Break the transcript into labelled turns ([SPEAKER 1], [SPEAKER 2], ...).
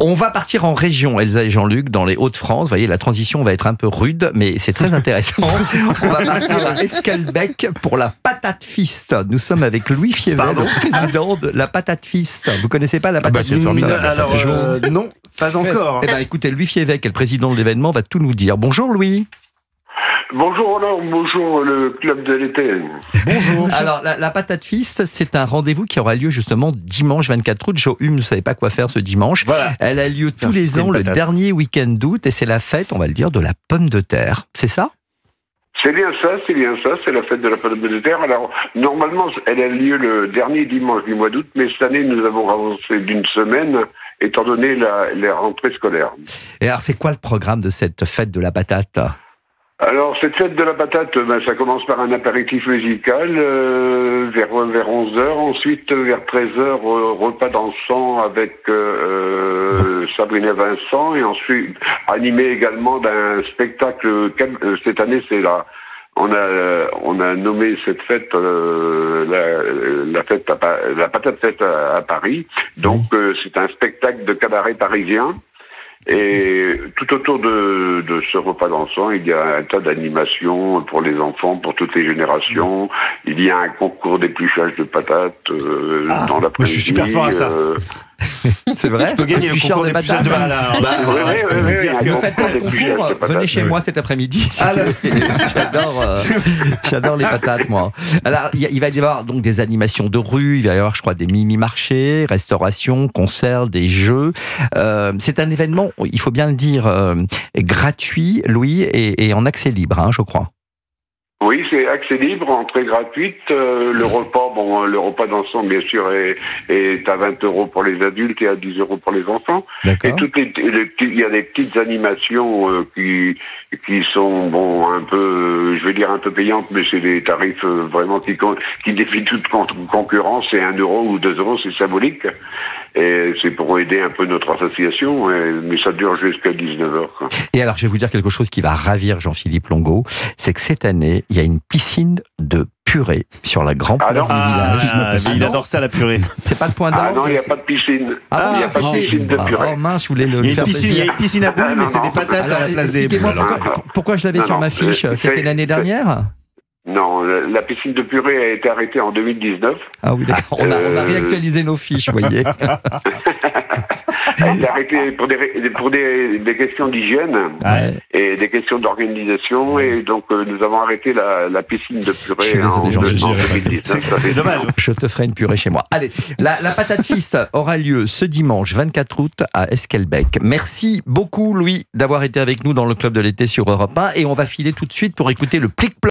[SPEAKER 1] On va partir en région, Elsa et Jean-Luc, dans les Hauts-de-France. Vous voyez, la transition va être un peu rude, mais c'est très intéressant. On va partir à Esquelbecq pour la Patate Fist. Nous sommes avec Louis Fievel, président de la Patate Fist. Vous connaissez pas la Patate Fist?
[SPEAKER 2] Alors, non, pas encore.
[SPEAKER 1] Eh bien, écoutez, Louis Fievel, qui est le président de l'événement, va tout nous dire. Bonjour Louis.
[SPEAKER 3] Bonjour alors, bonjour le club de l'été.
[SPEAKER 1] Bonjour. Alors, la Patate Fist, c'est un rendez-vous qui aura lieu justement dimanche 24 août. Johume ne savait pas quoi faire ce dimanche. Voilà. Elle a lieu tous les ans, le dernier week-end d'août, et c'est la fête, on va le dire, de la pomme de terre. C'est ça ?
[SPEAKER 3] C'est bien ça, c'est la fête de la pomme de terre. Alors, normalement, elle a lieu le dernier dimanche du mois d'août, mais cette année, nous avons avancé d'une semaine, étant donné la rentrée scolaire. Et alors, c'est quoi le programme de cette fête de la patate ? Alors, cette fête de la patate, ça commence par un apéritif musical vers 11h. Ensuite, vers 13h, repas dansant avec Sabrina Vincent. Et ensuite, animé également d'un spectacle. Cette année, c'est là. On a nommé cette fête la patate fête à Paris. Donc, c'est un spectacle de cabaret parisien. Et tout autour de ce repas dansant, il y a un tas d'animations pour les enfants, pour toutes les générations. Il y a un concours d'épluchage de patates dans l'après-midi.
[SPEAKER 2] Je suis super fort à ça.
[SPEAKER 1] C'est vrai?
[SPEAKER 2] Je peux gagner le concours d'épluchage de patates.
[SPEAKER 1] Vous faites pas le concours, venez chez moi cet après-midi. J'adore les patates, moi. Alors, il va y avoir donc des animations de rue, il va y avoir, je crois, des mini-marchés, restauration, concerts, des jeux. C'est un événement, il faut bien le dire, gratuit, Louis, et en accès libre, hein, je crois.
[SPEAKER 3] Oui, c'est accès libre, entrée gratuite. Le repas d'ensemble, bien sûr, est à 20 € pour les adultes et à 10 € pour les enfants. Et il y a des petites animations qui sont un peu, je vais dire un peu payantes, mais c'est des tarifs vraiment qui défient toute concurrence. C'est 1 € ou 2 €, c'est symbolique. Et c'est pour aider un peu notre association, mais ça dure jusqu'à 19h.
[SPEAKER 1] Et alors, je vais vous dire quelque chose qui va ravir Jean-Philippe Longo, c'est que cette année, il y a une piscine de purée sur la grande place du village.
[SPEAKER 2] Il adore ça, la purée.
[SPEAKER 1] C'est pas le point d'or?
[SPEAKER 3] Ah non, il n'y a pas de piscine. Il n'y a pas de piscine de purée.
[SPEAKER 1] Oh mince, je voulais le
[SPEAKER 2] il y a
[SPEAKER 1] faire
[SPEAKER 2] une piscine à boules, mais c'est des patates à la place des boules.
[SPEAKER 1] Pourquoi je l'avais sur ma fiche? C'était l'année dernière?
[SPEAKER 3] Non, la piscine de purée a été arrêtée en 2019.
[SPEAKER 1] Ah oui, d'accord. On a réactualisé nos fiches, vous voyez.
[SPEAKER 3] Elle est arrêtée pour des questions d'hygiène et des questions d'organisation. Et donc, nous avons arrêté la piscine de purée en 2019.
[SPEAKER 2] C'est dommage.
[SPEAKER 1] Je te ferai une purée chez moi. Allez, la Patate Fist aura lieu ce dimanche 24 août à Esquelbecq. Merci beaucoup, Louis, d'avoir été avec nous dans le Club de l'été sur Europe 1. Et on va filer tout de suite pour écouter le plic-ploc.